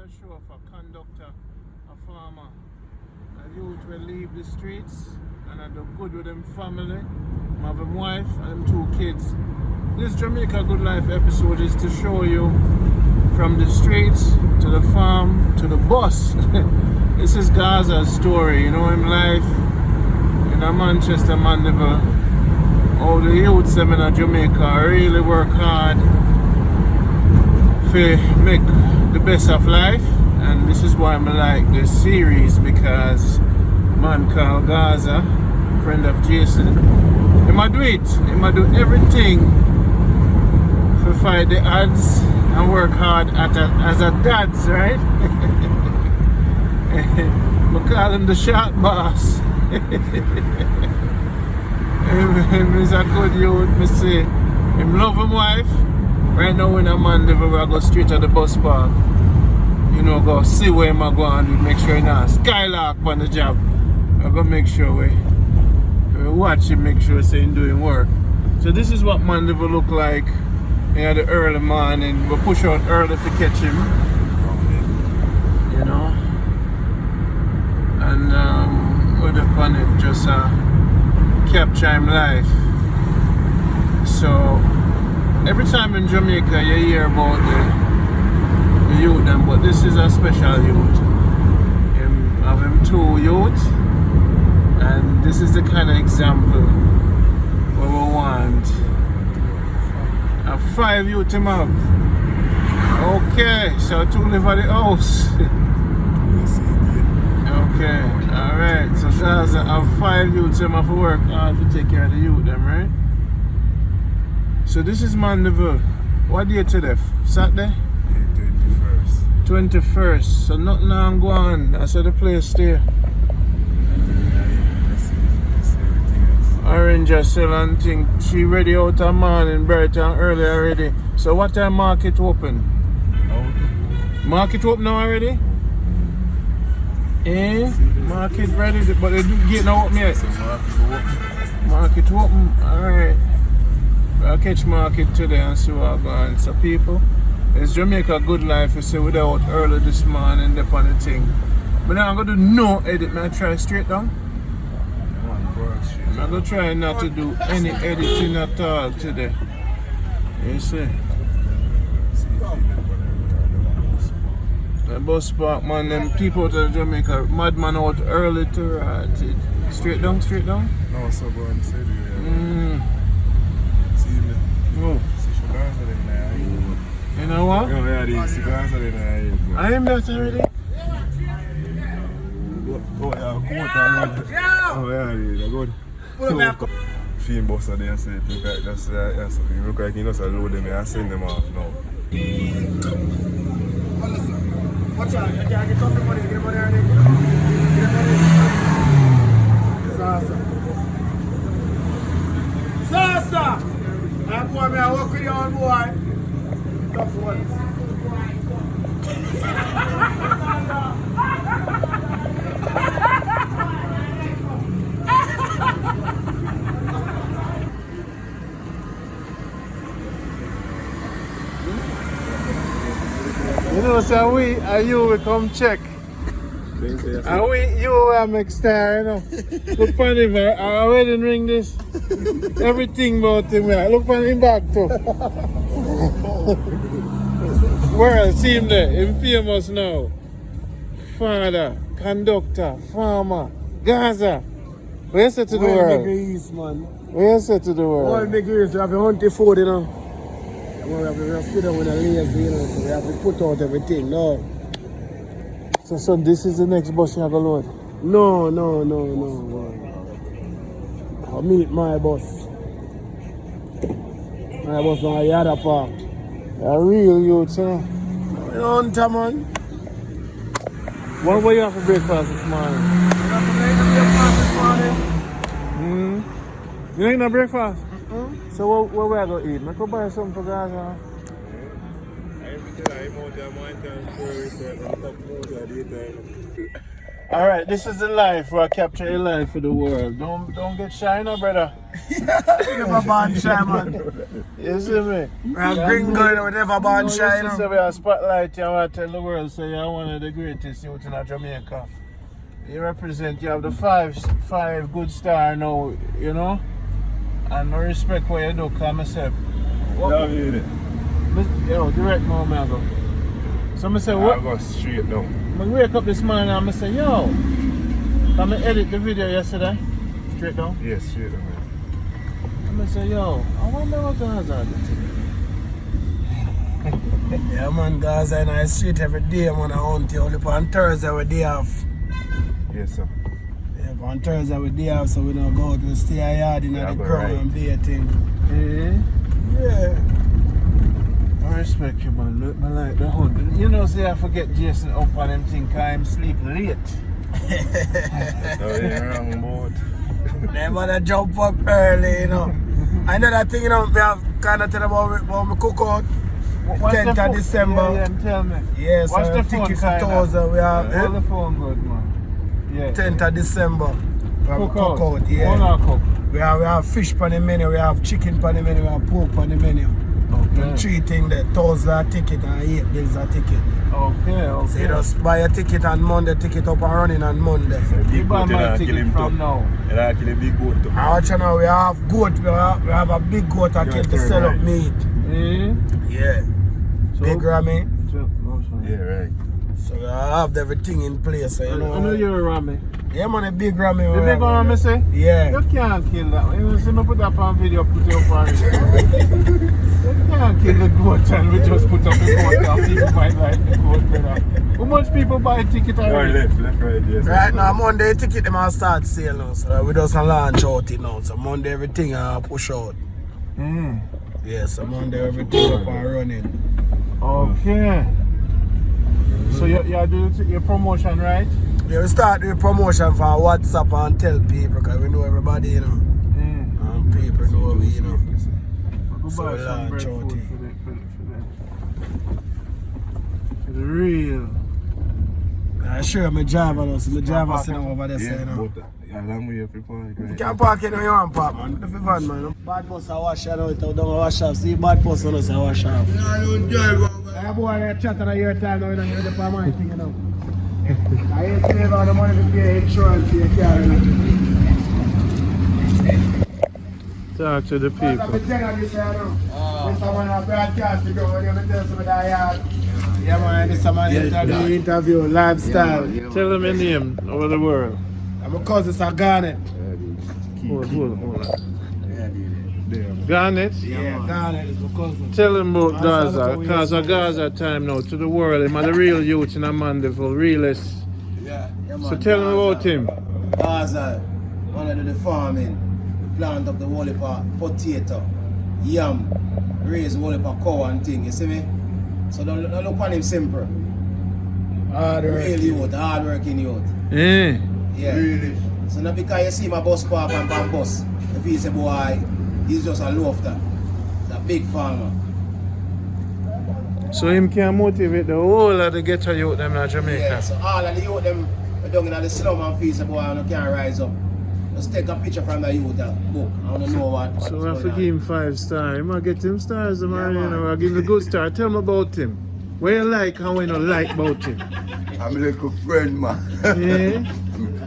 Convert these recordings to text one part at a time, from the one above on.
Gaza show of a conductor, a farmer. A youth will leave the streets and I do good with them family. I have a wife and 2 kids. This Jamaica Good Life episode is to show you from the streets to the farm to the bus. This is Gaza's story, you know, him life in a Manchester, Mandeville. All the youths in Jamaica really work hard to make the best of life, and this is why I like this series, because man called Gaza, friend of Jason, he might do it, he might do everything to fight the odds and work hard as a dads, right? We call him the shot boss. Him is a good youth, me say. Him love him wife. Right now in a Mandeville, I go straight to the bus park. You know, go see where I'm going to make sure he's not skylark on the job. I go make sure we watch him, make sure he's doing work. So this is what Mandeville look like in the early morning. We push out early to catch him. You know. And we're upon it, just capture him life. So every time in Jamaica you hear about the youth, but this is a special youth. Have him 2 youth, and this is the kind of example where we want. 5 youth him up. Okay, so 2 live at the house. Okay, alright, so Gaza have 5 youths him have to work hard to take care of the youth them, right? So this is Mandeville. What day today? Saturday? Yeah, 21st. 21st. So nothing on go on. That's the place there. Orange are selling thing. She ready out of morning, bright and early already. So what time market open? Market open now already? Eh? Market ready, but they do get no open yet. Market open. Alright. I'll catch market today and see what I'm going. So people, it's Jamaica Good Life. You see, without early this morning, the funny thing. But now I'm going to do no edit. May I try straight down? I'm going to try not to do any editing at all today. You see? The bus park, man, them people out of Jamaica, madman out early to ride it. Straight down, straight down? No, so go and say the Oh. You know what? Yeah, the cigars are in I am that already. Oh, yeah, come on, oh, yeah, they're good. Film boss are there, so it look like that's something. Look like you know, so load them and send them off now. Watch out, I get off the money, get money already. It's awesome. Sasa! I'm going to work with you on boy. Tough ones. You know, so we and you will come check. And you are make star, you know. Look for him, I wedding ring this. Everything about him, look for him back too. World, see him there, him famous now. Father, conductor, farmer, Gaza. Where you say to the world? All degrees, man. Where you say to the world? All degrees, we have to hunt the food, you know. We have to sit down with a lazy, you know, so we have to put out everything, no. So this is the next bus you have to load? No. I'll meet my boss. My boss on the other park. A real youth, you know. Hunter, man. What were you have for breakfast this morning? You ain't no breakfast? So what we are going to eat? I could buy something for Gaza. Alright, this is the life where I capture your life for the world. Don't get shy now, brother. Never born shy, man. You see me? We're gringo, we never born shy, You no. see, we are spotlight you, I want to tell the world, so you're one of the greatest youth in Jamaica. You represent, you have the five good star now, you know? And I respect what you do, cause myself. Love you, Yo, direct now, I go. So I say, what? I go straight down. I wake up this morning and I say, yo, can I edit the video yesterday? Straight down? Yes, straight down. And I say, yo, I wonder what Gaza did today. Yeah, man, Gaza in the street every day, man, I hunt you. Only on Thursday we day off. Yes, sir. Yeah, on Thursday we day off, so we don't go out. We stay a yard in the ground and be a thing. Yeah. I respect you, man. Look, I like the hunt. You know, say I forget Jason up on him think I'm sleep late. No, you're wrong boat. Never jump up early, you know. Another thing, you know, we have kind of tell about my cookout. 10th of December. Yeah, tell me. Yes, Watch the phone, tickets for 1,000. We have hold the phone good, man. Yeah. 10th of December. We have cookout, yeah. What not cook? We have fish on the menu, we have chicken on the menu, we have pork on the menu. Okay. 3 things there, $1,000 ticket and $8 a ticket. Okay. So you just buy a ticket on Monday, ticket up and running on Monday. You buy my ticket from now. And actually big goat too. Actually now we have goat, we have a big goat I came to sell up meat. Yeah. So, Big Rami. Yeah, right. So we have everything in place, so you know. I know you're a Rami. Yeah, man, a big Rami. The big Rami say? Yeah. You can't kill that one. You see me put that on video, put it up on it. You can't kill the goat and we just put up the goat and people buy like the goat, brother. How much people buy a ticket already? Left, right, yes. Right now, Monday ticket them all start sale now, so we just launch out it now. So Monday everything push out. Yeah, so Monday everything up and running. Okay. So you do your promotion, right? Yeah, we start doing promotion for WhatsApp and tell people because we know everybody, you know. And people know we, you know. So we launch out it. For the real. I'm sure my driver knows, my driver sitting over there, so, you know. Yeah, long way up your park, right? You can't park anywhere you want to park, man. If you van, man. Bad bus I wash out, don't wash off. See, bad bus on us I wash off. Yeah, don't drive over. Yeah, boy, I chat on your time now, you know, you're the for my thing, you know. I ain't save all the money to pay insurance for your car, you know. Talk to the people. I'm telling you, sir, no. This someone a broadcast to go when you tell some of that yard. Yeah, man, this someone interview, lifestyle. Tell them your name over the world. I'm a cousin, a Garnet. Hold on. Garnet? Yeah, Garnet is my cousin. Tell them about Gaza, because of Gaza time now to the world. Him are the real youth in Mandeville, realist. Yeah, man, so tell them about him. Gaza, one of the farming, plant up the whole heap of potato, yam, raise whole heap of cow and thing, you see me? So don't look on him simple. Real youth, hard working youth. Yeah. Really? So not because you see my bus park and bus, if he's a boy, he's just a lofter. He's a big farmer. So him can motivate the whole of the ghetto youth them in Jamaica. Yeah, so all of the youth them down in the slum and fees a boy and can't rise up. Just take a picture from the youth book. I want to know what. So I forgive him 5 stars. I might get him stars, man. You know, I give him a good star. Tell me about him. What you like and what you don't like about him. I'm like a friend, man. Yeah?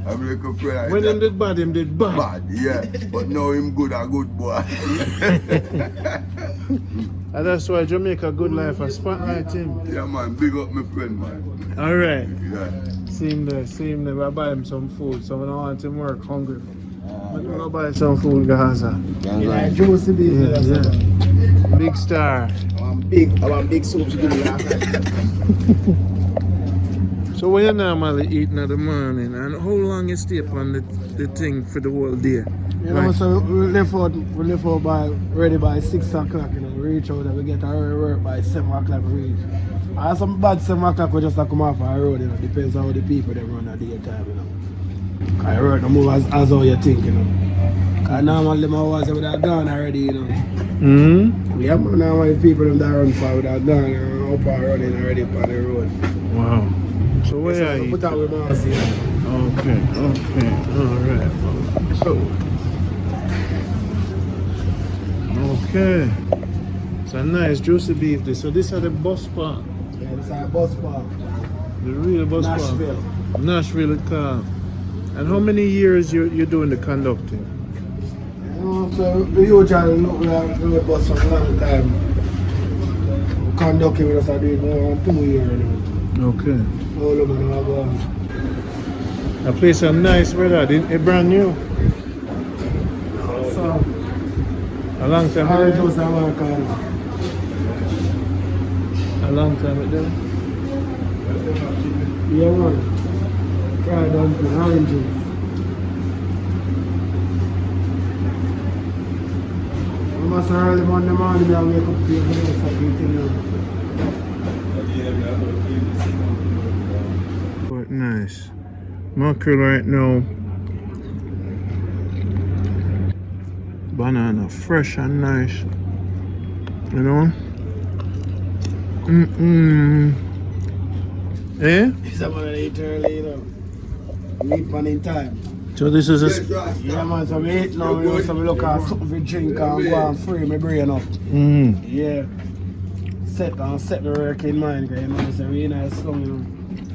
I'm like a friend. When him did bad, him did bad. Bad, yeah. But now him good, a good boy. And that's why Jamaica Good Life has spotlight him. Yeah, man. Big up my friend, man. Alright. Yeah. See him there. I buy him some food. So I don't want him work hungry. I'm gonna buy some food, Gaza. Yeah, juicy business. Yeah. Big star. I want big soup to give me last night. So what you normally eating in the morning and how long you stay on the thing for the whole day? You know, so we left out ready by 6 o'clock, you know, we reach out and we get our work by 7 o'clock we reach. And some bad 7 o'clock we just come off our road, you know, depends on how the people they run at the time, you know. I work no move as how you think, you know. Cause normally my was would have gone already, you know. Yeah, but normally people them that run far would have gone up and running already on the road. Wow. So where are you? Put out with my house here. Okay, alright. Okay. It's a nice juicy beef this. So this are the bus park. Yeah, this is our bus park. The real bus Nashville. park. Nashville car. And how many years you're doing the conducting? So we usually look at the bus for a long time. Conducting with us I do it more than 2 years now. Okay. All over the world. The place is nice weather. It's brand new. So A long time I ago. just work on A long time ago. yeah man. Fried dumpling, oranges. I must early Monday morning I wake up to the house and eat Quite nice. Mackerel right now. Banana fresh and nice. You know? Eh? It's about to eat early, you know. We eat one in time. So this is a Yeah man, so we eat now, you know, so we look at something to drink and go and free my brain up. Yeah. Set my work in mind, because you know, it's a really nice song, you know.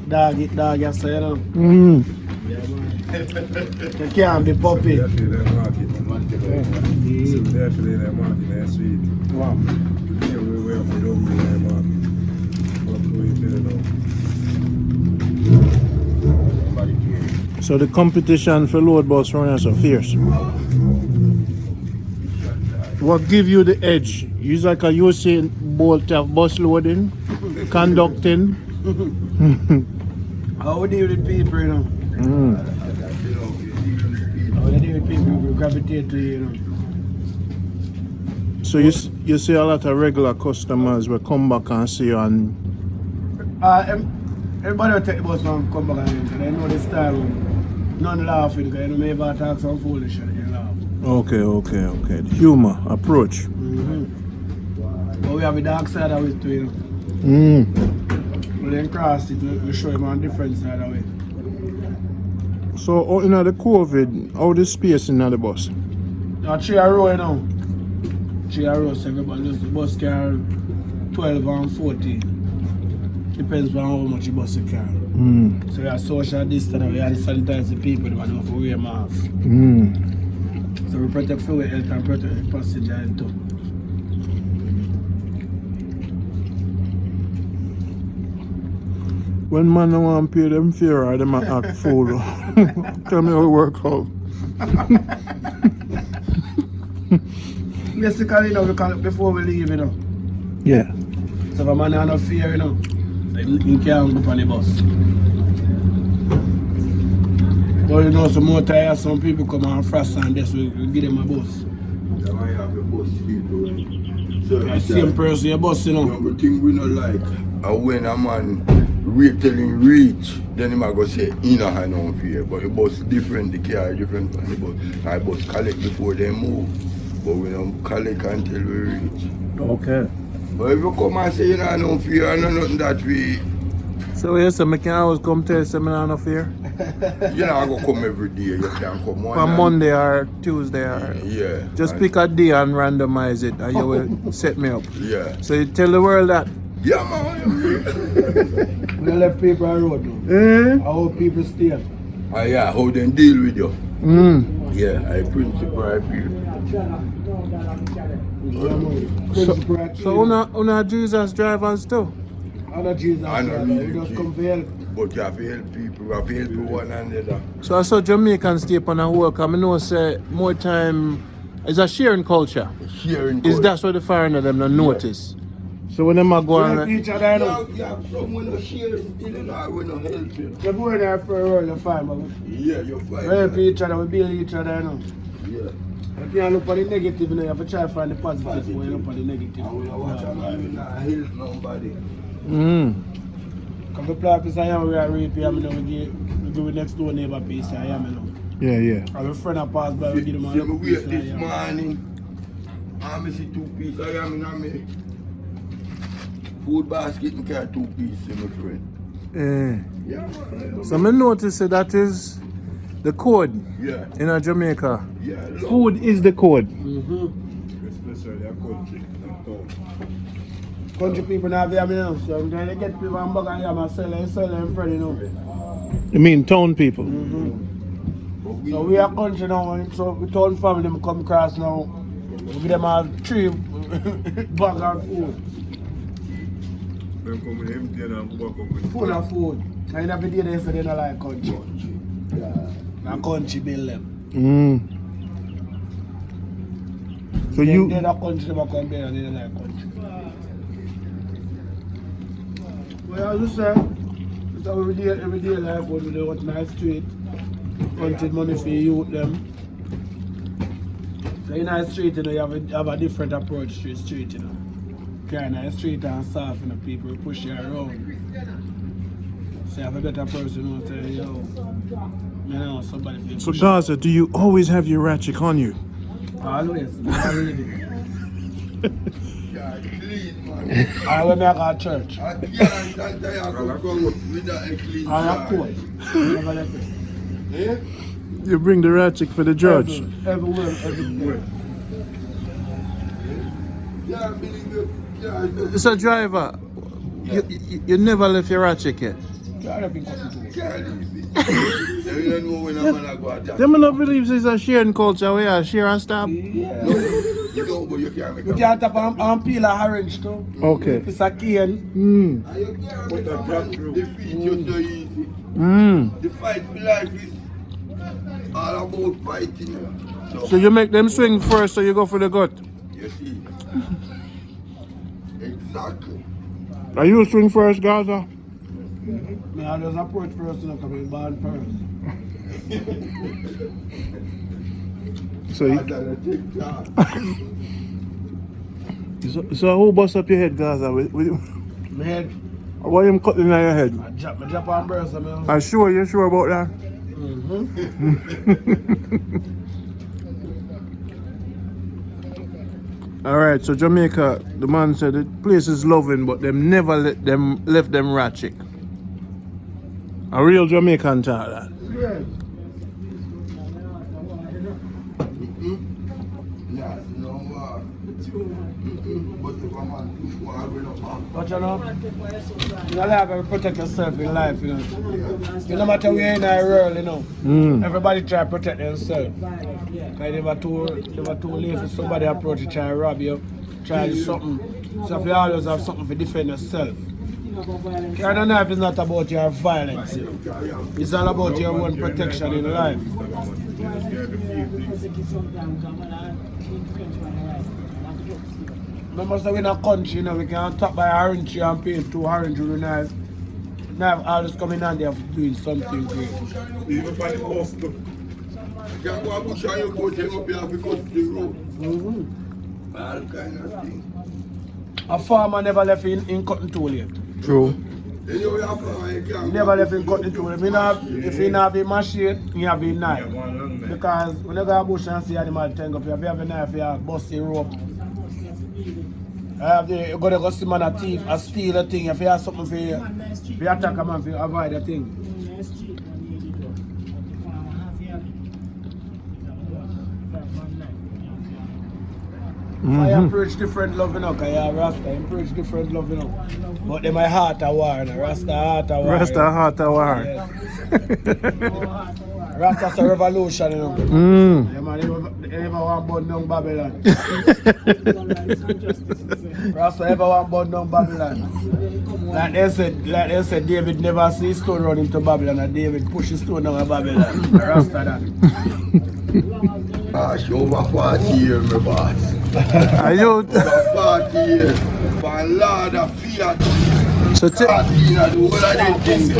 Dog eat dog, you say, you know. Yeah man. You can't be puppy. They're actually in the market. They're actually in the market, in the street. Wow. Yeah, we have to go in the market. What do we feel now? so the competition for load bus runners are fierce. What give you the edge? You like a Usain Bolt of bus loading, conducting. How we deal with people, you know? How we deal with people who gravitate to you, you know? So you see a lot of regular customers will come back and see you and Everybody will take the bus and come back and they know the style. None laughing, because you know, maybe I talk some foolish and they laugh. Okay. The humor, approach. But we have a dark side of it too, you know. But then cross it, we show them on different side of it. So in the COVID, how the space in the bus? Now 3 row, you know. 3 row, so everybody just the bus carry 12 and 14. Depends on how much the bus you carry. So we have social distance, we have to sanitize the people, they don't have to wear masks. So we protect fluid health and protect the passenger health too. When man don't want to pay them fare, or them a act fool. Tell me how it work out. Basically, you know, we call it before we leave, you know. Yeah. So if a man has no fear, you know, he can't go on the bus. But you know, some more tired, some people come on fast and this we give them a bus. That's why you have a bus seat, though. The same person, your bus, you know. The thing we not like, when a man wait till him reach, then he might go say, he not have no fear. But the bus different, the car different from the bus. I bus collect before they move, but we don't collect until we reach. Okay. But if you come and say you don't have no fear, I know nothing that we, So yes, I can always come tell you say I have no fear. you know, I go come every day. You can come one On night. Monday or Tuesday or Yeah. just pick a day and randomize it and you will set me up. Yeah. So you tell the world that. Yeah, man. We don't left people on the road now. How people stay. Yeah, how they deal with you. Yeah, I principle right here. So una Jesus drivers too? Other Jesus, I know we really just come for help. But you have to help people, you have to help one another. So I saw Jamaicans stay on a work and I know say more time is a sharing culture. Sharing Is that what the foreigner them don't notice? So when them a go We on help each other, you know. Yeah, someone who shares still in our way, no help you. If we're there for a while, you're fine, but Yeah, you're we fine. help each other, we build each other, you know. Yeah. If you look at the negative, you know, you have to try to find the positive before you look at the negative. I will watch a man not help nobody. Because the plan is I am, we are rape, I mean, we give the next door neighbor piece, I am, you know. Yeah. And a friend that passed by, we give them a See, little me piece, wait I this am. morning. I see 2 pieces. I am in a me food basket and carry 2 pieces, my friend. So I notice that is the code Yeah. in Jamaica. Yeah. Look. Food is the code. Especially a country, not town. Country people now have you know, so then they get people and bug and yam and sell them friend, you know. You mean town people? So we are country now, so we told family them come across now. We give them a 3 bag of food. Them come with empty and go back up with Full of food. And every day they say they don't like country. Yeah. And country build them. So you They're not country, they come there and they don't like country. Well, as you say, it's every day life what we do what nice street. Country money for youth them. So in a street, you know, you have a different approach to the street, you know. Carrying a street and soft, you know, people push you around. So you have a better person who will say, yo, you know, somebody feels So Gaza, do you always have your ratchet on you? always, I live it. Yeah, clean, man. I will make a church. I can't stand there and come without a clean I have jar. court. Never let it. Eh? You bring the ratchet for the judge. Everywhere. Yeah, I believe it. Yeah, I know. So driver, you never left your ratchet yet? Can't have been cutting to it. Can't leave it. You don't know when I'm gonna go attack. Them not believe it's a sharing culture where you share and stop. No, you don't, but you can't make You a can't tap and peel a orange too. Okay. It's a cane. And you can't make a man defeat you so easy. The fight for life is all about fighting. So you make them swing first, so you go for the gut. You see? Exactly. Are you swing first, Gaza? Me always approach first, you know, because we born first. So I gotta take that. so who bust up your head, Gaza? My head, Why you cutting in your head? I drop on burst, man. Are you sure about that? All right, so Jamaica, the man said the place is loving, but them never left them ratchet. A real Jamaican talk that. Yeah. Yeah, no more. But if a man will not But you know, you have to protect yourself in life, you know. No matter where you're in the world, you know. Everybody try to protect themselves. Because they never too late for somebody approach you, try to rob you, try to do something. So if you always have something to defend yourself. Carrying a knife is not about your violence, you know. It's all about your own protection in life. Remember, so in a country, you know, we can top by orange tree and paint 2 orange with a knife. Knife always coming on there doing something great. Even by the bus too. You can't go and push on your coat and up here because of the road. All kind of thing. A farmer never left in cutting tool yet. True. Then you have to He never left in cutting tool. If he have a machine, he have a knife. Because when you go to bush and see animal tank up, if you have a knife, you have bust a rope. You gotta go see man a thief, a steal a thing. If you have something for you, attack a man for you, avoid a thing. I approach different love, you know, because you have Rasta, I approach different love, you know. But then my heart a war, you know. Rasta heart a war. Rasta heart a war. Yes. Rasta's a revolution, you know. Yeah, man, they never want burn down Babylon. Rasta ever want burn down Babylon. Like they said, David never see his stone run into Babylon, and David push his stone down Babylon. Rasta that. Gosh, over 40 years, my boss. Are you? Over 40 years. For a lot of fiat. So God, you know, the whole of them things.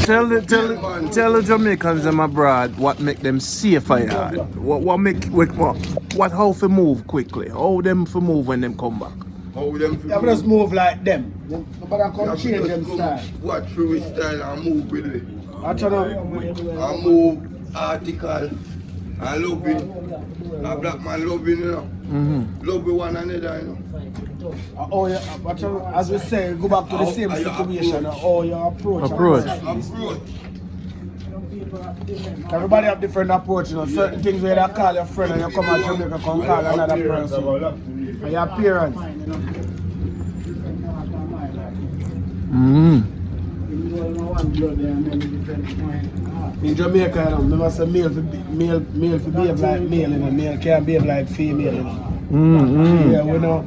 tell the Jamaicans them abroad what make them safer yard. What how to move quickly? How them to move when them come back? How them You have to just move like them. Nobody come You change have them to style. watch through his style and move with it. Actually, And move article And loving. A black man loving, you know. Love with one another, you know. Oh, yeah, but as we say, go back to the same situation. Oh, your approach. Approach. Everybody have different approach, you know. Certain things where they call your friend and you come to Jamaica, come call another person. And your parents. In Jamaica, you know, we must say male for behave like male, and male can't behave like female, you know. Yeah, we know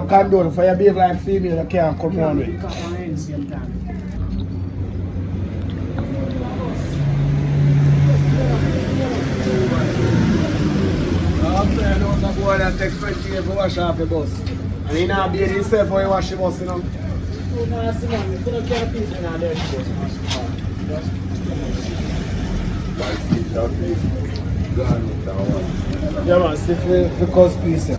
condone. For you behave like female, you can't come around with. I'm saying, those are boy that take 20 years to wash off the bus. And he not being himself when he wash the bus, you know. Yeah, man, see for cause peace.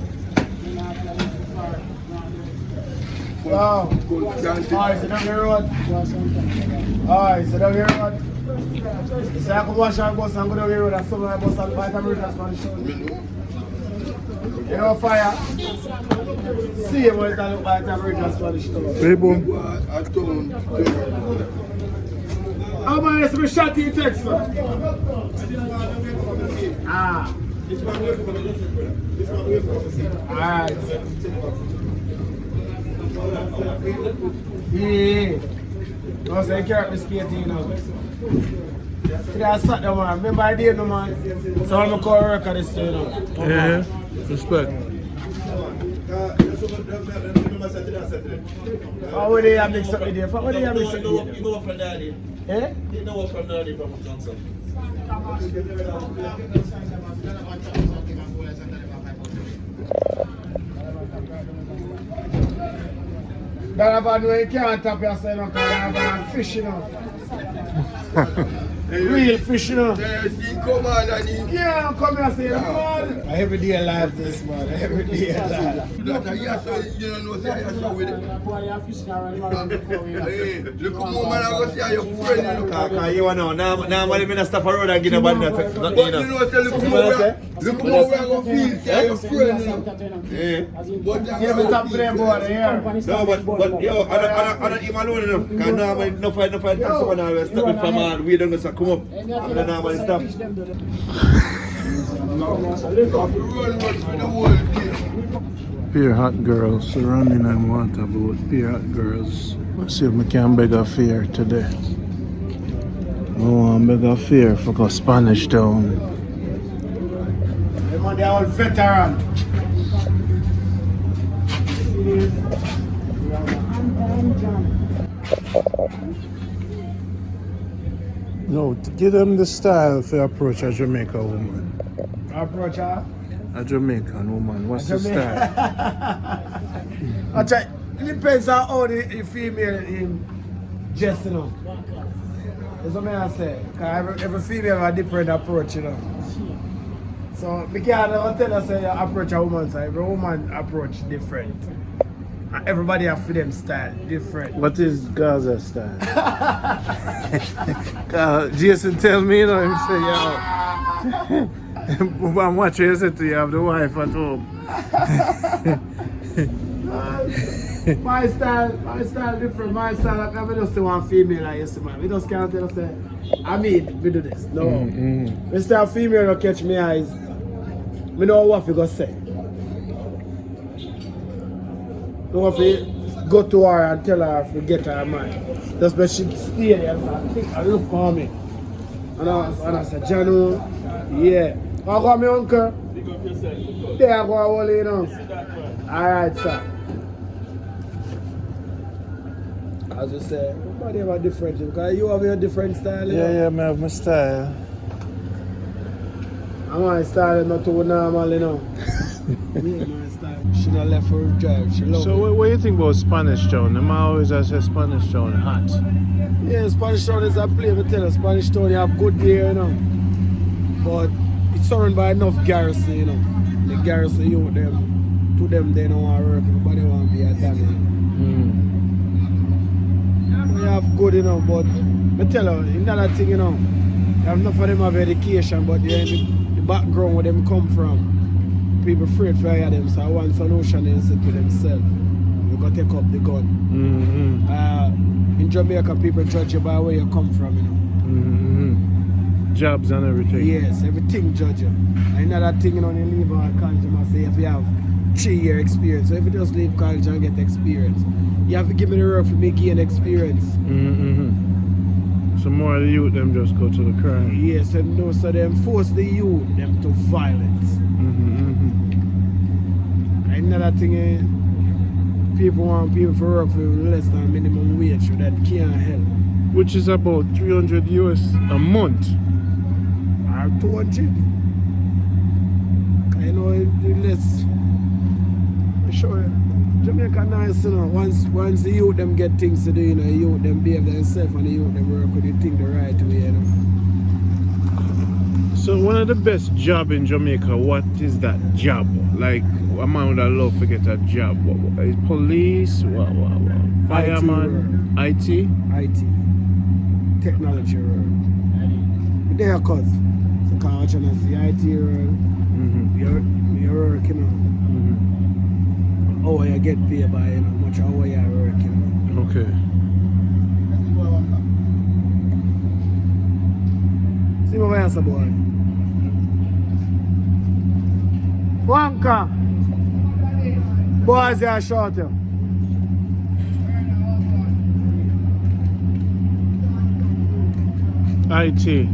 Wow. Alright, so down the road. Alright, so down the road. So I could wash our bus and go down the road and some of my bus and buy some returns for the show. You know, fire. See what it look like and returns for the show. Hey, boom. How many is me shot in text? Ah. Alright. Yeah. No, so you can't be skating, you know. Today I sat there, man. Remember I did, no, man. So I'm going to call a record this day, you know. Yeah, respect. How would they have mixed up the day? How would they have mixed up the day? You know what from daddy? Eh? You know what from daddy from Johnson? That about no, you can't tap yourself, no, because I have fish, you know. Real fish, you know. Come on, and Yeah, come here and say, man. Everyday life this, man. Everyday life. Look at you, so you don't know, say you're so with it. Hey, look how man I go see how your friend, you know. Because you know, now I'm going to stop a road and get a bad But you know, say, look how we are going to feel, see how your friend, you know. But Yeah, but top them boy, here. No, but yo, I don't even alone enough. Because now I'm no fight, someone always stop me from all. We don't know, so come up. I'm not normally stop. Pure hot girls surrounding and water boat. Pure hot girls. Let's see if we can beg a fare today. I want to beg a fare for go Spanish Town. Them are the old veteran. No, to give them the style for approach a Jamaica woman. Approach her. A Jamaican woman. What's the style? It depends on how the female in just, you know. That's what I say. Because every female has a different approach, you know. So, we can't tell us you approach a woman, so every woman approach different. Everybody have for them style different. What is Gaza style? Jason tell me, you know, him say, yo. I'm watching you say to you have the wife at home. My style different. My style, like, I just say one female I used to man. We just can't tell us, I mean, we do this. No. We say a female will catch me eyes. We know what we go say. Don't have to go to her and tell her to get her mind. Just but she stay there and look for me. And I said, Janu, yeah. I got my uncle. There I go, all you know. Alright, sir. As you say, everybody have a different, because you have your different style. You know? Yeah, I have my style. And my style is not too normal, you know. Me, my style. She not left for drive, she love So it. what do you think about Spanish Town? Them always say Spanish Town hot. Yeah, Spanish Town is a place, I tell you, Spanish Town you have good beer, you know. But it's surrounded by enough garrison, you know. The garrison youth them, to them they don't want to work, everybody want to be a damn, you know. You have good, you know, but I tell you, in that thing, you know, you have enough of them have education, but the background where them come from, people afraid to hire them, so I want some notion they say to themselves, you got to take up the gun. In Jamaica, people judge you by where you come from, you know. Jobs and everything. Yes, everything judge you. And another thing, you know, you leave our college, you must say if you have 3-year experience. So if you just leave college and get experience, you have to give me the work for me gain experience. So more of the youth them just go to the crime. Yes, and no, so them force the youth them to violence. And another thing is, people want people to work for less than minimum wage, so that can't help. Which is about 300 US a month. Or 200. You know, less. Sure, Jamaica nice, you know. Once the youth them get things to do, you know, the youth them behave themselves and the youth them work with the thing the right way, you know. So one of the best job in Jamaica, what is that job? Like a man would love to get a job. What is police? What? Fireman? IT? IT. Technology world. They are cause. So can watch and see IT world. You're working on. How you get paid by, you know, much hour you're working. Okay. See what I say, boy. Wanka. Boys, they are short. IT.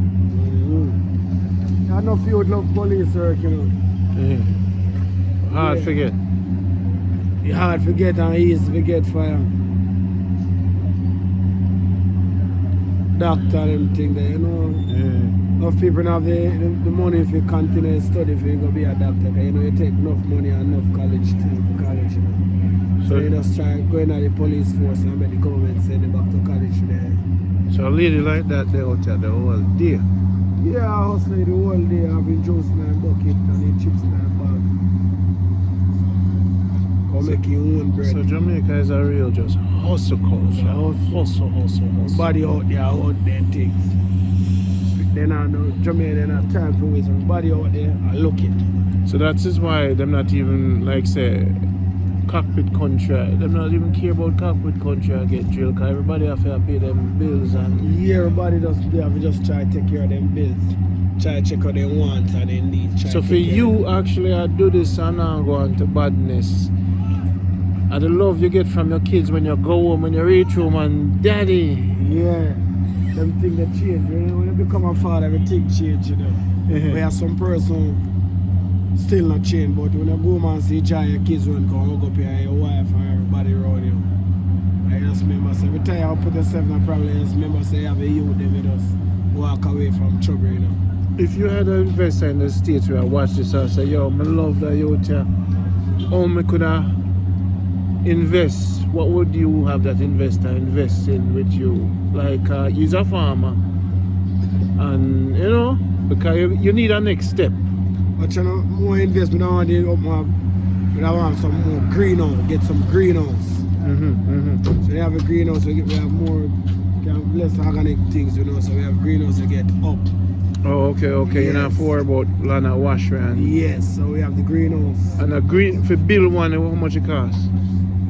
I know if you would love police work, you know. Hard to forget. It's hard to get and easy to get fire. Doctor them thing there, you know. Enough people have the money if you continue to study if you go be a doctor. Cause you know you take enough money and enough college thing for college, you know. So you just try going at the police force and make the government send you back to college there. So a lady like that they out there the whole day. Yeah, I hustle the whole day, having juice in my bucket and eat chips in my bag. Come make your own bread. So Jamaica is a real just hustle culture. Hustle. Body out there things. Then I know Jamaica, they not time for waste. Body out there, I look it. So that is why them not even like say cockpit contract. Them not even care about cockpit contract get drilled because everybody have to pay them bills and yeah, everybody just have to just try to take care of them bills. Try to check out their wants and their needs. So for you actually I do this and now go on to badness. And the love you get from your kids when you go home, when you reach home and daddy. Yeah. Them things that change. You know, when you become a father, everything change, you know. We have some person still not change, but when you go home and see your kids when come hug up here and your wife and everybody around you. I just remember, so every time I put yourself in a problem, I just remember say you have a youth, them with us walk away from trouble, you know. If you had an investor in the States where I watch this and say, yo, I love that youth here. How me could I invest? What would you have that investor invest in with you? Like he's a farmer and you know, because you need a next step. But you know, more investment, I want some more greenhouse, get some greenhouse. So they have a greenhouse, we have more, less organic things, you know, so we have greenhouse to get up. Oh, okay. Yes. You're not for about land and wash, right? Yes, so we have the greenhouse. And a green, for build one, how much it costs?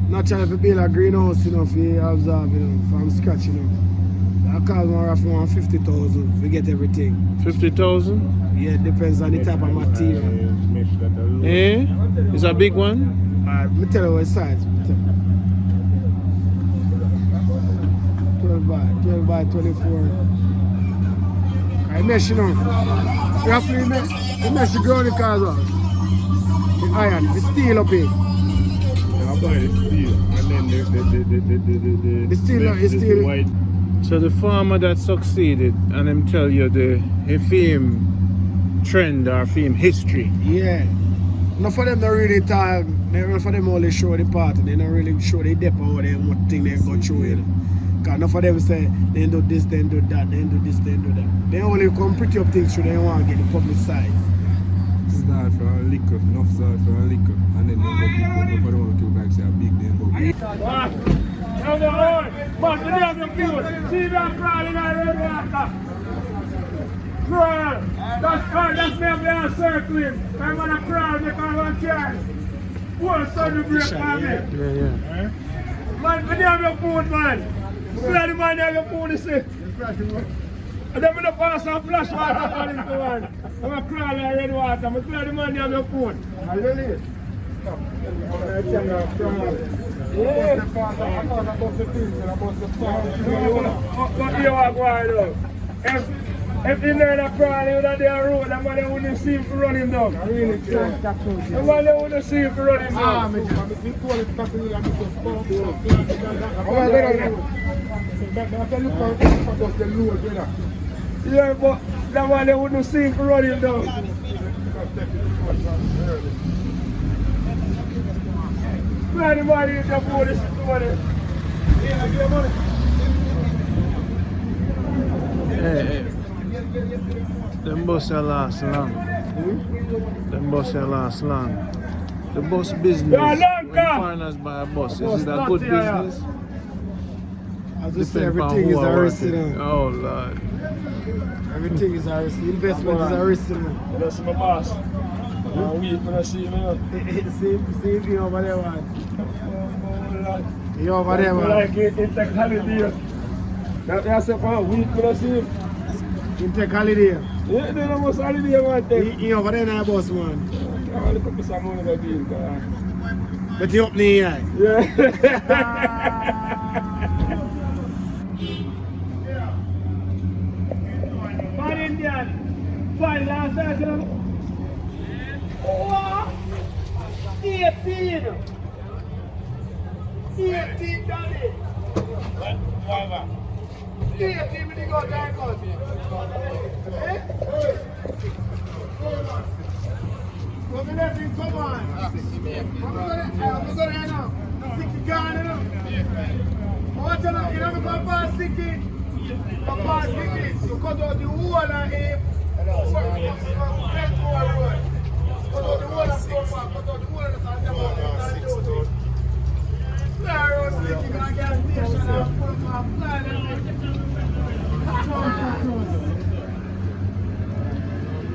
Not trying to build a greenhouse, you know, for observe, you know, from scratch, you know. That costs more roughly 150,000 to get everything. 50,000? Yeah, it depends on the type of material. Is a big one? Me tell you what size. 12 by 24. I mesh, you know. Roughly, you mesh the ground the cars out. The iron, the steel up here. Buy the steel and then the steel white. So the farmer that succeeded and them tell you the fame trend or fame history. Yeah. Not for them to really talk, not for them only show the part, they don't really show the depth of what thing they go through, you know. Because not for them say they do this, they do that, they do this, they do that. They only come pretty up things through, they don't want to get the public size. Start from a liquor, enough start from a liquor, and then they go big, but for them to back say a big, then go big. crawl. That's me up there circling. I'm gonna crawl because I'm gonna try. What's on the break, man? Yeah. Man, when you have your food, man. Glad the man have your food, you see. And then I'm gonna pass some flash water on this one. I'm gonna crawl in red water. I'm glad the man have your food. Yeah. But you are going though. If you know that crawling on the road, the man wouldn't see him run him down. The man wouldn't see him run him down. Yeah, but the man wouldn't see him run him down. Glad the man is up for this money. Yeah, give money. Hey. Them bus last long. Them bus last long. The bus business. When foreigners buy a bus, is it a good business? As I say, everything is a risk. Oh Lord. Everything is a risk. Investment is a risk. That's my boss. We gonna see him now. See you over there, man. You over there, man. Like it's a holiday. That's a week gonna see him. You take holiday. Yeah, they don't most holiday, man. You over there now, boss, man. I'll look up some money that deal. But you up there, yeah. Man Indian, fine last night, you know. What? 18! 18, Daddy! Whatever. 18 when you go down, go. Come let him come on. I'm going to head now. Sticky gone, you know. Watch out, you know, go past sticky. Go past sticky. You cut out the whole of him.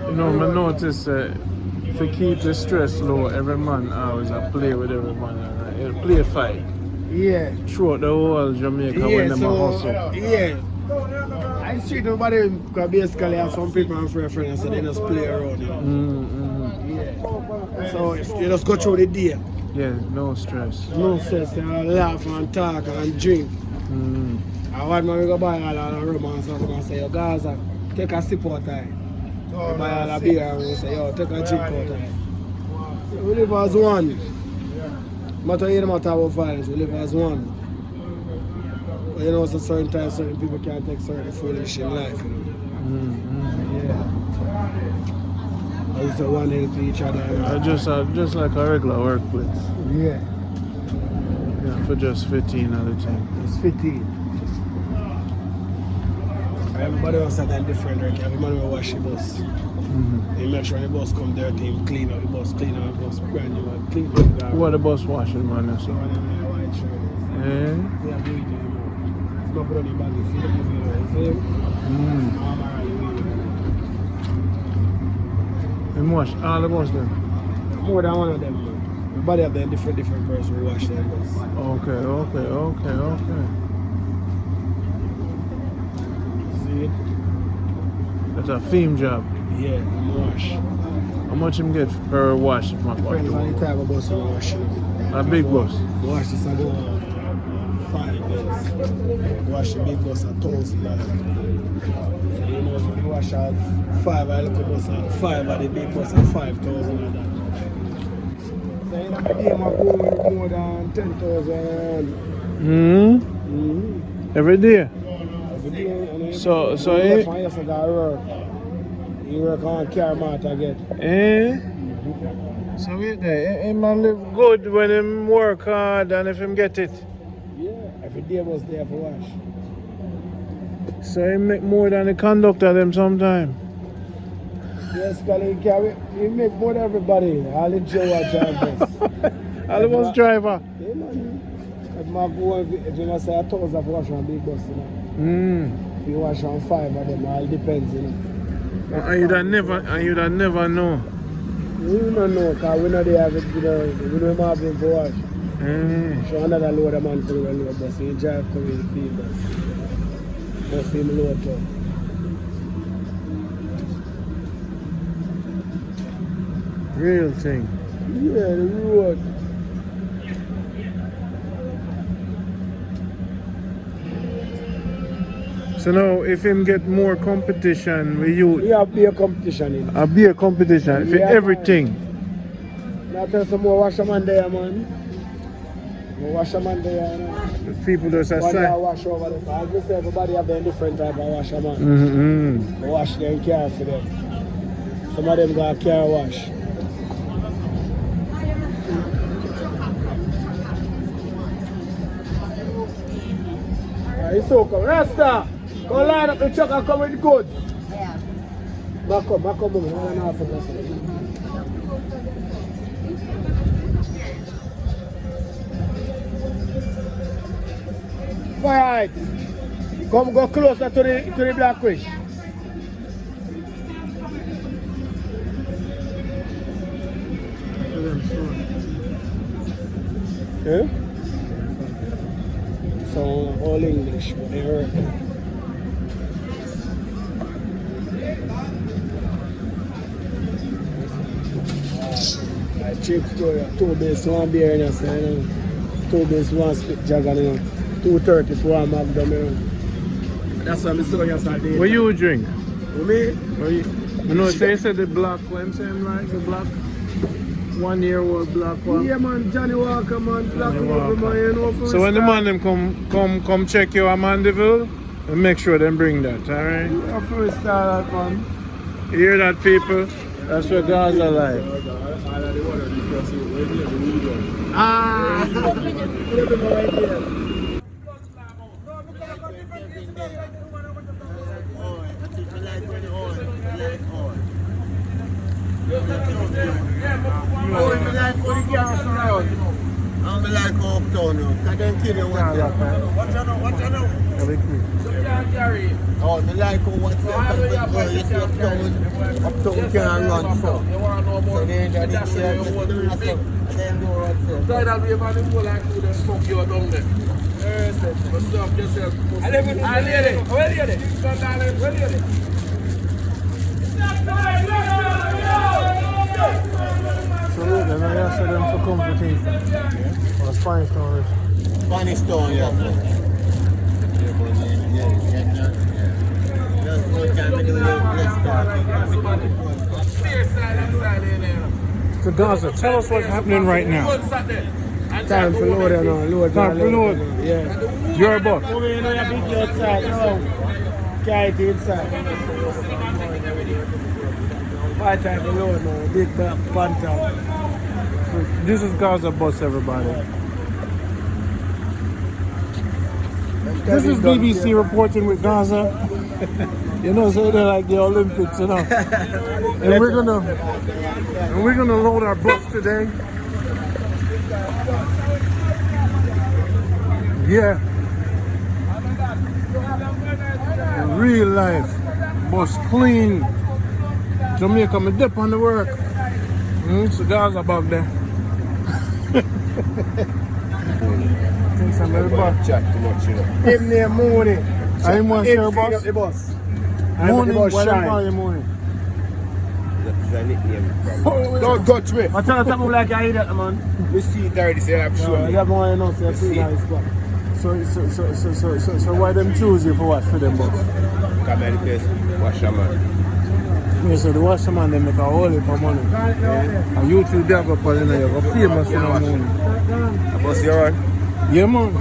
You know, I notice if you keep the stress low, every man always play with every man. Right? Play a fight. Yeah. Throughout the whole Jamaica when them a hustle. Yeah. I street nobody because basically have some people and friends so they just play around. You know? Yeah. So you just go through the day. Yeah, no stress. No stress. They laugh and talk and drink. And one man we go buy all the rum and stuff and say, yo, Gaza, take a sip out time. We buy all the beer and we say, yo, take a drink out time. We live as one. No matter about violence, we live as one. But you know, so certain times, certain people can't take certain foolish in life, you know. Yeah. I used to one help each other. Just like a regular workplace. Yeah. Yeah, for just 15 at a time. It's 15. Everybody else had that different work. Everybody will wash the bus. They make sure the bus come dirty, him clean up the bus, clean up the bus, brand new and clean up the What the bus washing, man? So. white shirt. Yeah. They are doing it anymore. It's not put on the bag, you see the movie, And wash all the bus then? more than one of them. Everybody have their different person who wash their bus. Okay. See it? That's a theme job. Yeah, wash. How much him get per wash if my Depends on the type of bus you wash. A big bus. Wash this and go 5 days. Wash the big bus at $1,000. You know, if you wash out 5 at the bus at 5 at the big bus at $5,000. So in a game I go with more than 10,000. Every day. Every day. And So you work. You work on car mat again. So wait there, him man live good when him work hard and if him get it. Yeah, every day was there for wash. So he make more than the conductor them sometime. Yes, because he make more than everybody. All the Joe drivers. All the bus driver. Yeah, man. If you must say 1,000 for wash on big bus, you know. If you wash on 5 of them, all depends, you know. And you'd have never know. We don't know, because we know they have it, we don't have it for wash. So another load of man to the load bus, he drive come in the field bus. Bus him load too. Real thing. Yeah, the road. So now, if him get more competition with you, We have beer competition in. a beer competition for Yeah, everything. Now tell some more washerman there, man. More washerman there, you know. People just One day I aside. wash over there. As we say, everybody have their different type of washerman. Mm-hmm. They wash them car for them. Some of them got a car wash. It's so come. Rasta! Go line up the truck and come with the goods. Yeah. Back up, move. I don't know for this. Alright. Come go closer to the black fish. Yeah? So all English, but they heard. Cheap story, 2 base, 1 beer in us, you know. 2 base, 1 spit jagger, you know. 230 for 1 magnum, you know. That's why I'm still yesterday. What you drink? For me? What you know, say you said the black, what I'm saying, right? The black 1 year old black one. Yeah, man, Johnny Walker, man. Black Johnny Walker, man, you know. For So when the start. man them come check you at Mandeville, and make sure them bring that, alright? Yeah, first start, man. You hear that, people? That's what Gaza like. Ah! I'm like uptown now. Can they kill you what's up? Oh, me like what's up? You see uptown can't run so. So they ain't got the chair. And then do what's up. So that'll be about the whole like food and smoke you down there. What's up yourself? So look, then I asked them for comforting. Or Spanish Town. Spanish Town, yeah. Just no time to do So Gaza, tell us what's happening right now. Time for load now, load. Time for load. Yeah. You're a boss. Come in, you know, you big outside, no. Carry it inside. My time for load now, big black panther. This is Gaza Bus, everybody. This is BBC reporting with Gaza. You know, so they're like the Olympics, you know. And we're gonna load our bus today. Yeah. Real life. Bus clean. Jamaica, me dip on the work. So Gaza back there. Think some little bus. Chat too much, you know. Him name Mooney. I want to share Him clean bus. up the bus. Morning, the bus why shine. call you morning? That's a nickname. Don't touch me. I tell you something like I idiot, man. We see it already, say I'm No, sure. you have more you know, so you see nice spot. So why them choose you for what for them bus? Come here, the place. Wash your man. Yeah, so the washerman they make a whole heap of money. And you two there go for you go famous in the morning. A bus you run? Yeah man.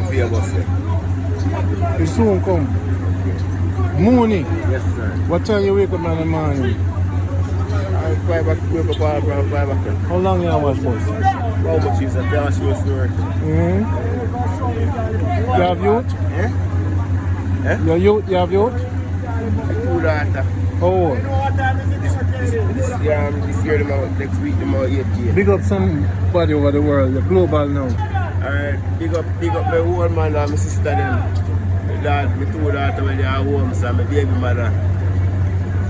See a bus here. It soon come. Morning. Yes, sir. What time you wake up in the morning? I'm 5 o'clock, wake up around 5 o'clock. How long you watch bus? How much is that? Tell us your story. You have youth? Eh? Your youth? You have youth? Two daughter. How old? This year, them out, next week, them out 8 years. Big up somebody over the world, the global now. Alright, big up my old man and my sister them. My 2 daughters when they are home, so my baby mother.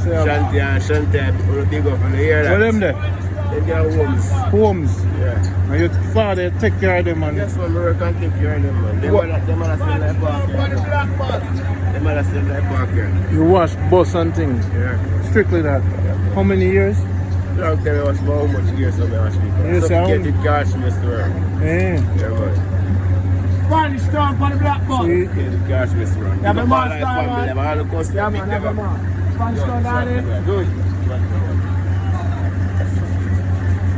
Shanty and Shanty, people big up in the area. What them there? They get homes. Homes. Yeah. And your father take care of them, man. Yes, man, work and take care of them, man. Them are still like park here. Them are still like park here. You wash bus and things. Yeah. Strictly that. How many years? Long time I was about how much years so I wash people. Yes, Suffocated cash, Mr. Work. Eh. Yeah, man. Spanish town for the black bus. Suffocated cash, Mr. Work. Yeah, Big man, up all star, family, man. them all the customers. Yeah, man, have a man. Spanish town down there. Good.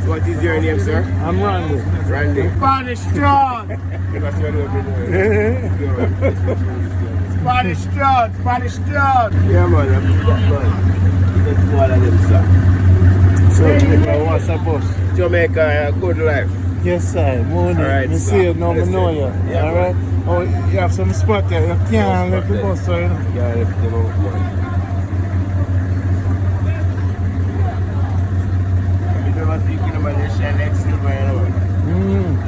So what is your name, sir? I'm Randy. Randy. Spanish town. That's what we're doing. Spanish town. Spanish town. Yeah, man. That's all of them, sir. So, what's up, boss? Jamaica Good Life. Yes, sir. Morning. Alright, You sir. see it now, I know you. Yeah, Alright? Oh, you have some spot there. You can't let the bus, so you know. Yeah, lift them up, man. I was thinking about the shell next to my own.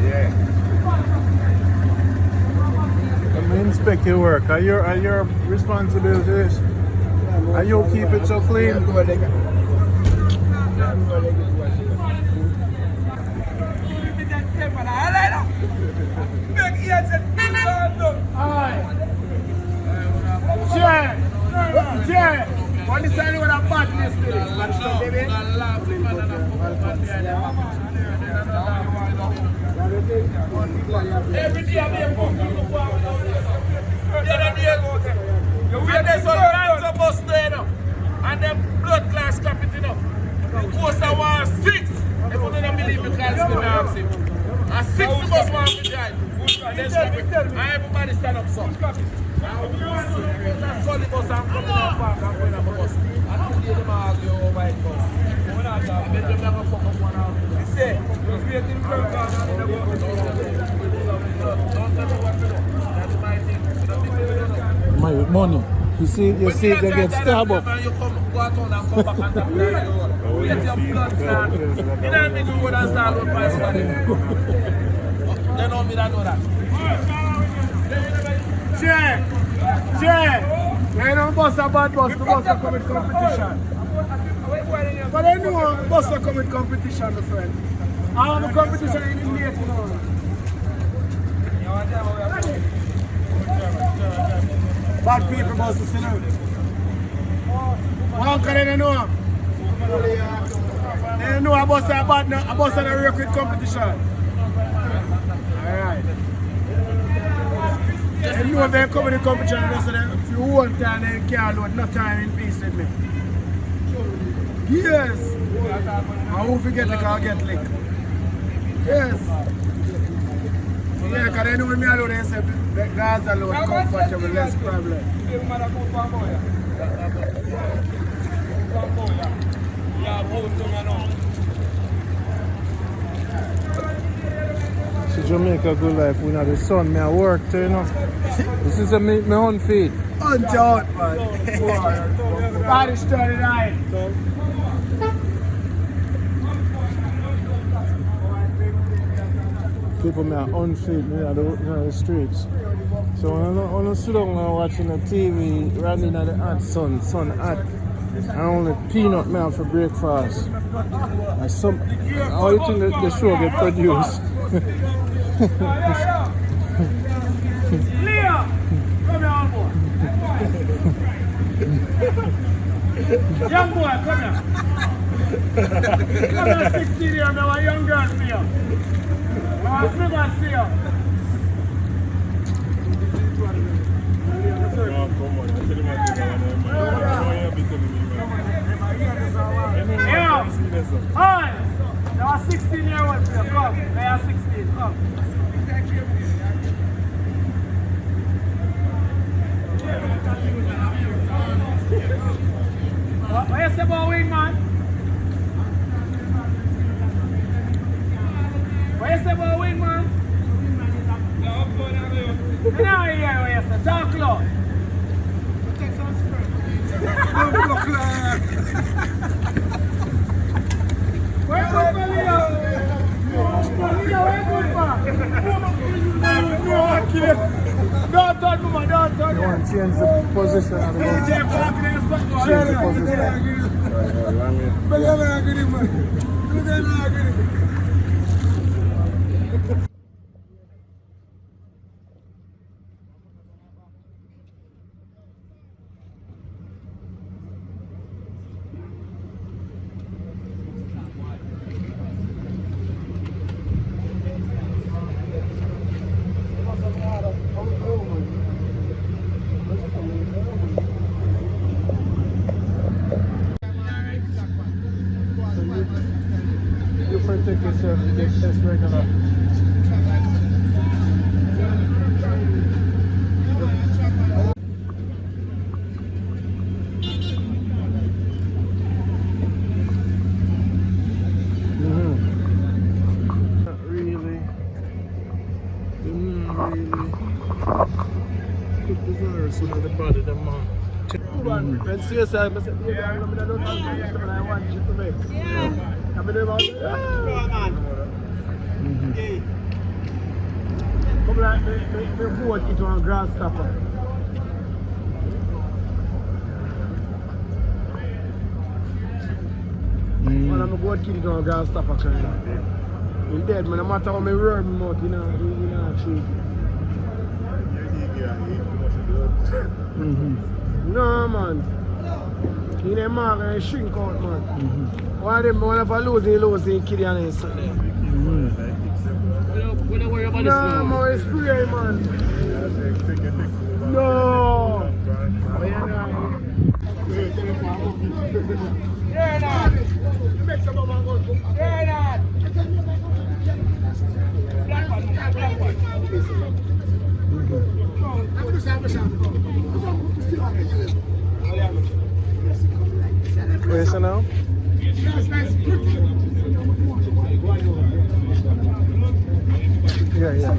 Yeah. I'm inspect your work. Are your responsibility is? Are you keep it so clean? What is that with a badness to this? What is that, baby? Every day I'm here for and there's some lines of us there now. And them blood class capital now. The coast of 1-6. If you don't believe me, can't see the ask him. And 6 of us want to drive. And there's and everybody stand up so. That's all the bus I'm coming up back and going up a bus. And today them argue over it bus. I bet them never fuck up one hour. He say, just wait till the girl comes and they go to the don't tell me what to do. That's my thing. My money. You see, they get stabbed up. You come go out and come back and tap the road. Wait your blood clot. You don't mean to go and start with my somebody. They know me that know that. Check! They don't bust a bad bus, the bus are coming competition. But I know bus are coming competition, my friend. I want the competition in India tomorrow. Bad people must sit down. How can they know him? They know a bus are bad now, a bus are a real quick competition. Alright. They know they're coming in competition, so if you want time, they can't load no time in peace with me. Yes! I won't forget lick, I'll get lick. Yes! Yeah, because they know me alone, they say the Gaza load comfortable, less problem. So Jamaica Good Life, we know the sun, me at work too, you know. This is my own feed. Hunt out, man. Spanish 39. People me are unfit, me are the streets. So when I sit down and watching the TV, running at the hot sun hot, and only peanut me have for breakfast. And some, how you think the show get produced? Leo! Come here, old boy. Young boy, come here. Come here, 16 years, I'm a young girl for you. I'm a sliver for you. Yeah. Hi. They are 16-year-olds here. Come. They are 16. Come. What you say about wing, man? What you say about wing, man? You know what you say. Talk loud. Where go for Leo? Leo, where go for? Don't touch me, man, don't You want to change the position of the boat. Change the position. You protect yourself against this regular. Not really. Put the virus in the body of the man. When suicide, I said, I want you to make. I'm going to come like the boat into a grass stopper. When I'm a boat kid into a grass stopper kind of. In dead, man, no matter how many roar me out, you know, treat No, man. He ain't mark and shrink out, man. One of them, whenever I lose, kid and his son. We don't worry about this No, now. man, it's spray, man. No. You're not. You're not. Black one. Where's it now? Yeah.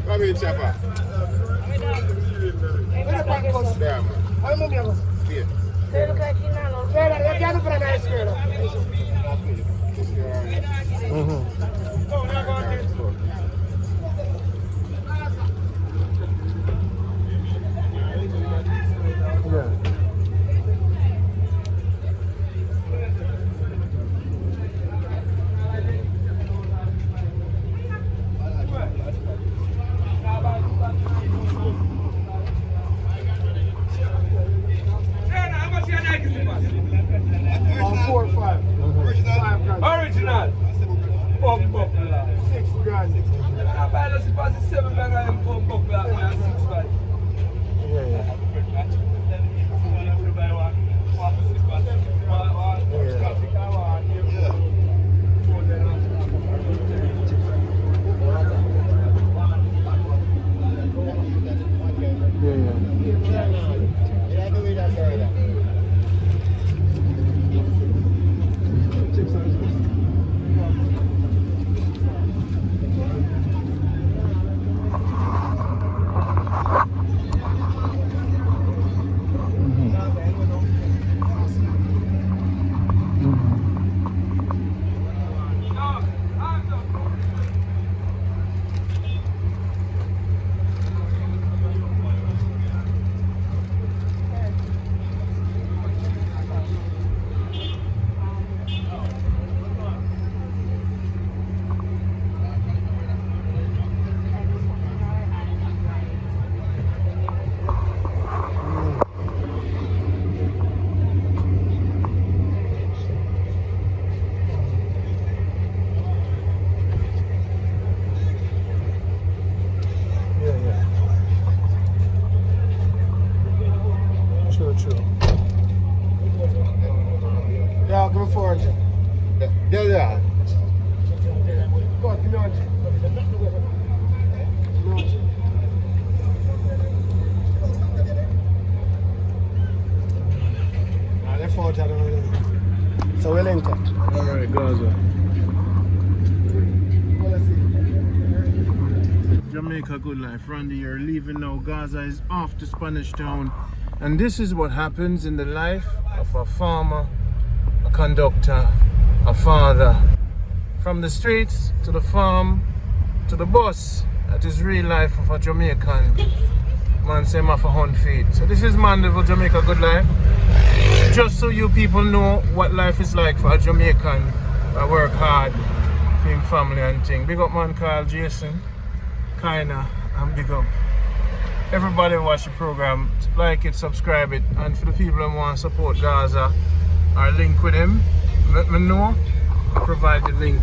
Come in, Chapa. Original. Pump up. 6 grand. I buy the deposit 7 bag and pump up 6 bag. True. Yeah, go for it. Yeah. Go on, 40 now. So we'll link up. Alright, Gaza. Jamaica Good Life. Randy, you're leaving now. Gaza is off to Spanish Town. And this is what happens in the life of a farmer, a conductor, a father. From the streets to the farm to the bus. That is real life of a Jamaican. Man say him off a 100 feet. So this is Mandeville, Jamaica Good Life. Just so you people know what life is like for a Jamaican. I work hard, being family and thing. Big up man called Jason, Kinda, and big up everybody who watch the program. Like it, subscribe it, and for the people who want to support Gaza or link with him, let me know. Provide the link.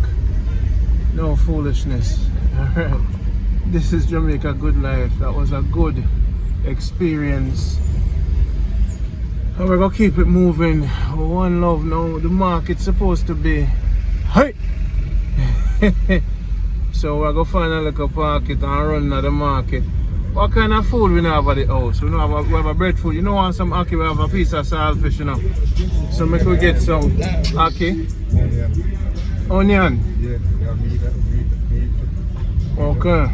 No foolishness. Alright. This is Jamaica Good Life. That was a good experience. And we're gonna keep it moving. One love now. The market's supposed to be. Hey! So we're gonna find a little pocket and run to the market. What kind of food we have at the house? We have a breadfruit. You know, want some ackee, we have a piece of saltfish, you know. So make we get some ackee. Onion. Yeah, meat. Okay.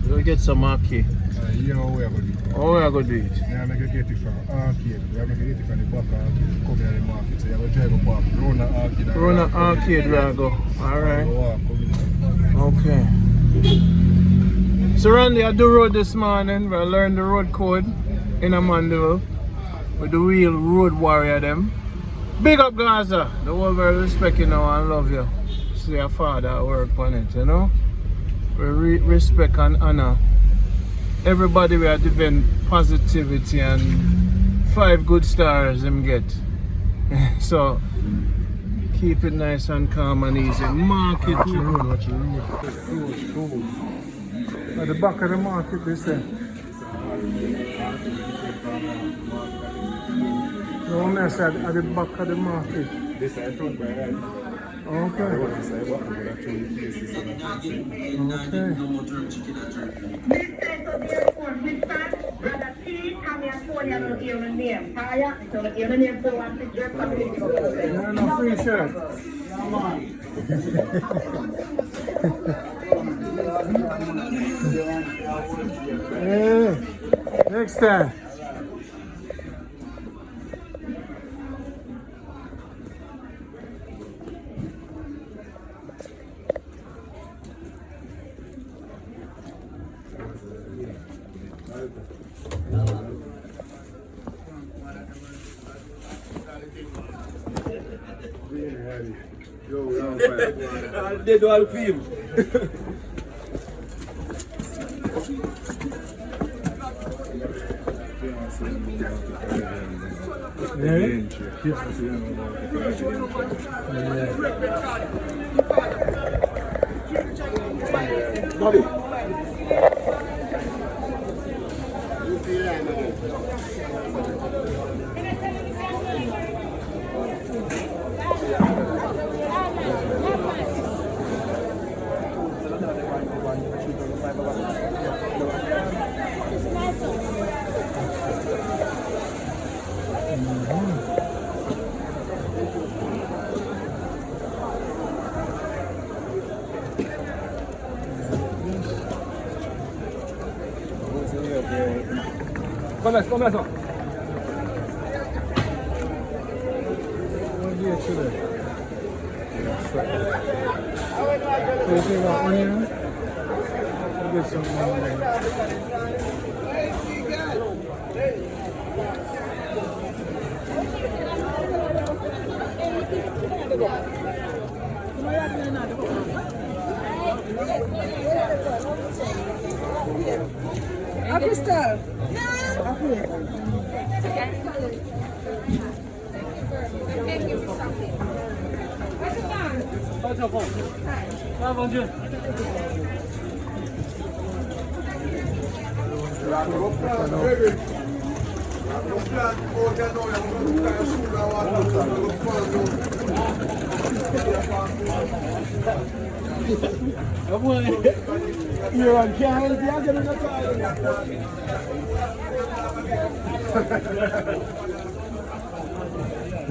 We'll get some ackee. You know where we are going to do it. Oh, we are going to do it. Yeah, I'm going to get it from Arcade. We are going to get it from the back Arcade. Come here to the market. So you have to drive up back. Run the Arcade. Run the Arcade, we are go. Alright. Okay. So Randy, I do road this morning. I learned the road code in a Mandeville with the real road warrior them. Big up Gaza. The whole world respect you now and love you. See your father work on it, you know. We respect and honor everybody. We are giving positivity and 5 good stars them get. So keep it nice and calm and easy. Market road. At the back of the market, they say. No one else at the back of the market. This side front by right. Okay. No free shirt. Hey, next time. They do all film. Bobby. Começa. What do you today? Anything about onion? We'll get some onion. Crystal. You're on camera, I'm getting a call. I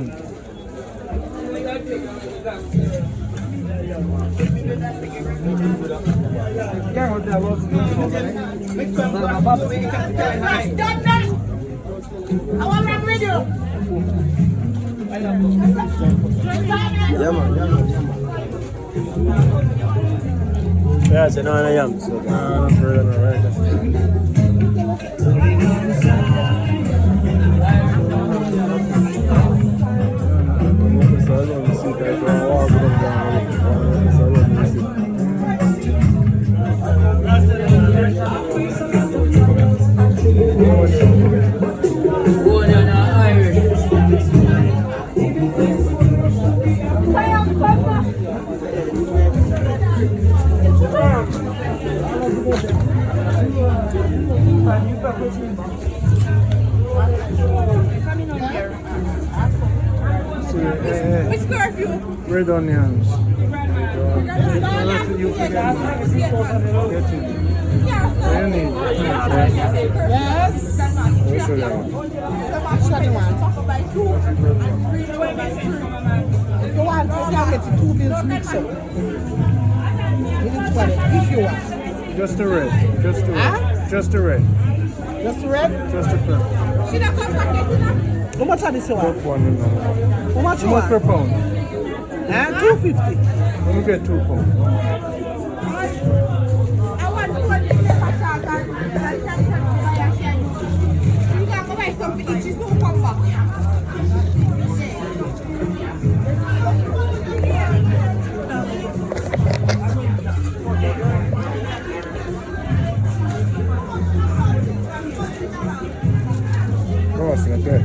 want to with you. Yeah, it's another yam. So, Which curfew? Red onions. Yes. If you want, you can get the 2 bills mixed up. If you want. Just the red. Just the red. Huh? Just the red. Just the red? Just the red. Should I come back and how much are this one? How much How much per pound? 250. Let me get 2 pounds. I want 4 minutes you can go buy something, it just don't come back. Oh, c'est okay.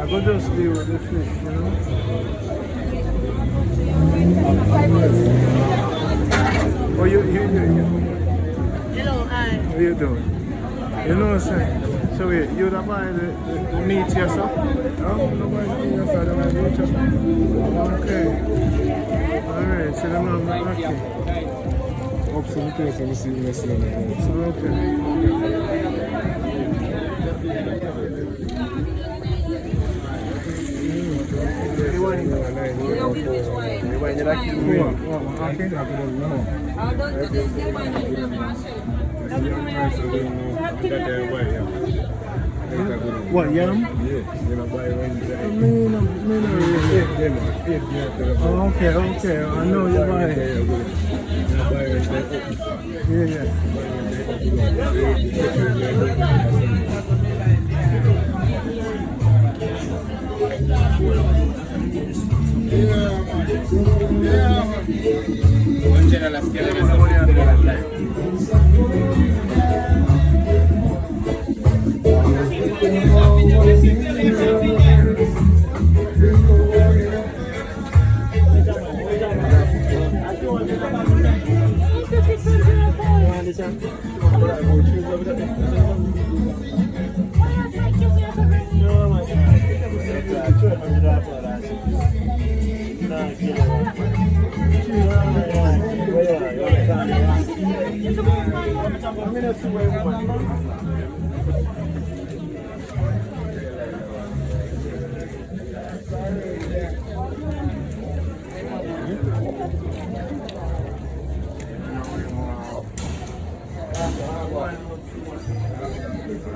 I could just deal with the fish, you know. Oh, you. Hello, hi. How you doing? You know what I'm saying? So wait, you don't buy the meat yourself? No, nobody eat yourself, don't buy meat yourself. Okay. Alright, so then I'm not okay. Up to the place and see me see me. So okay. What, yam? Yes. Oh, okay. I know you buy it.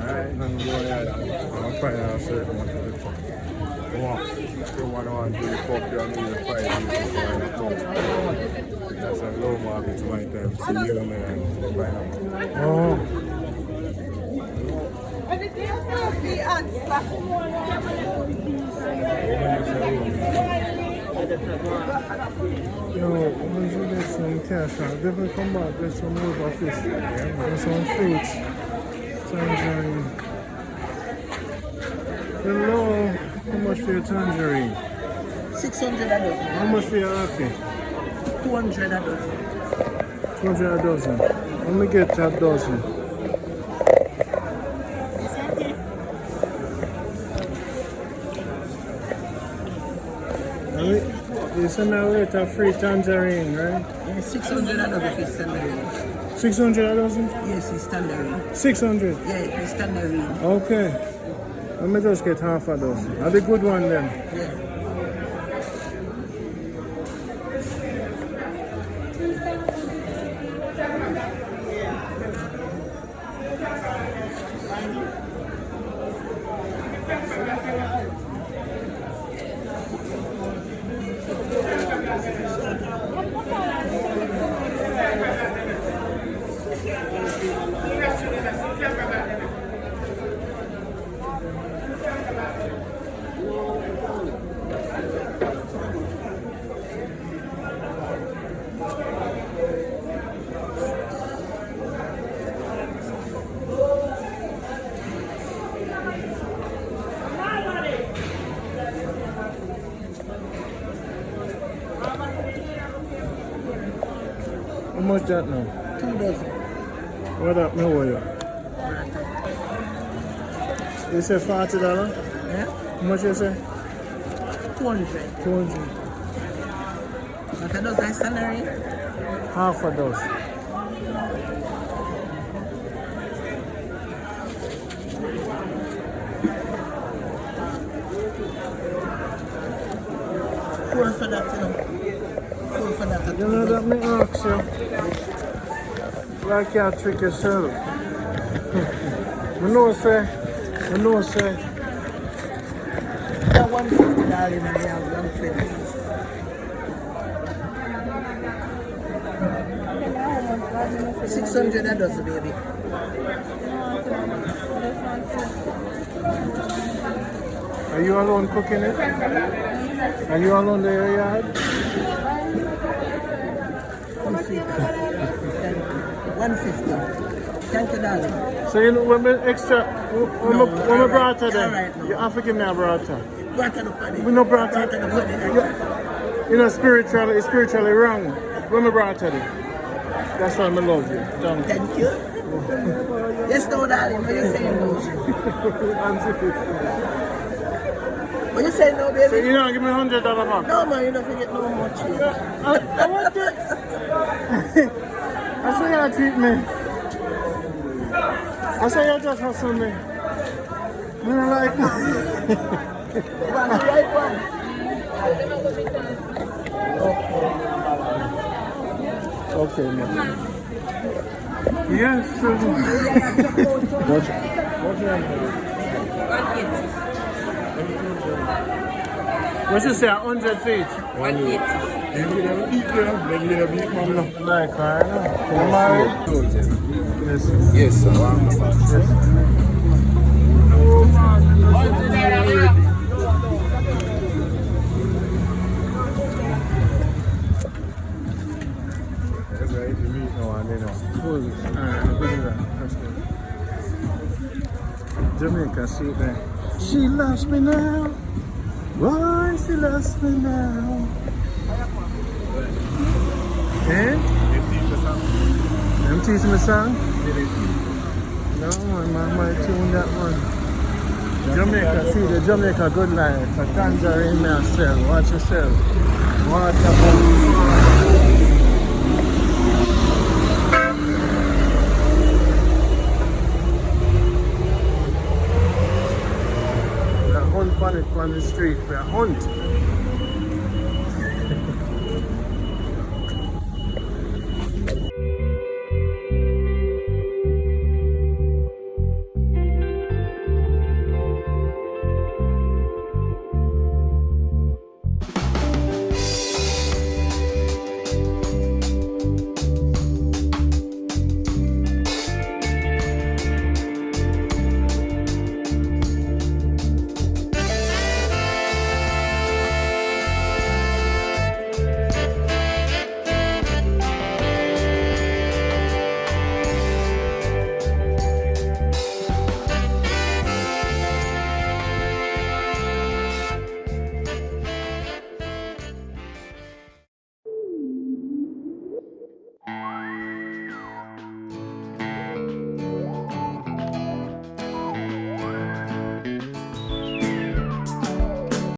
Alright, I'm going to find out certain much of the fuck. Come on. You want to do the fuck, you need to fight. That's a low market to my time. See you, man. Find out. Oh. Yo, I'm going to get some cash out. Definitely come back, get some river fish. And some fruits. Tangerine. Hello, how much for your tangerine? 600 a dozen. How much for your apple? 200 a dozen. 200 a dozen. Let me get that dozen. You send me with a free tangerine, right? Yeah, 600 a dozen for tangerine. 600 a dozen? Yes, it's tangerine. 600? Yeah, it's tangerine. Okay. Let me just get half a dozen. Are the good one then? Yeah. How much that now? 2 dozen. What up, me owe you? You say $40? Yeah? How much you say? 200. 200. What a dozen is tangerine? Half a dozen. $4 for that, you know. $4 for that. You know that me ask you? Like you trick yourself. I know say. That $150 darling, and they have $120. 600 a dozen, baby. Are you alone cooking it? Are you alone there in your yard? 150. Thank you, darling. So you know when we extra when we brought her there, right now. you have to give me a brata. Brata no funny. We no brata. Brata no funny. You know spiritually wrong. When we brought her there. That's why I love you. Thank you. Yes, no, darling. What you saying, no? What you saying, no, baby? So you know, give me $100 back. No, man, you don't forget no much. I want it. I say you treat me. I say you just hustle me. I don't like it. You want the right one? Okay, man. Yes, sir. What's your name? What you say, 100 feet? 180. Like, I know. You married? Yes. Yes, sir. Yes. Jamaica, see it there. She loves me now. Why she loves me now? Eh? Them teaching me song? No, man, might tune that one. Jamaica, see the Jamaica Good Life. A tangerine me and sell. Watch yourself. Watch your on the street for a hunt.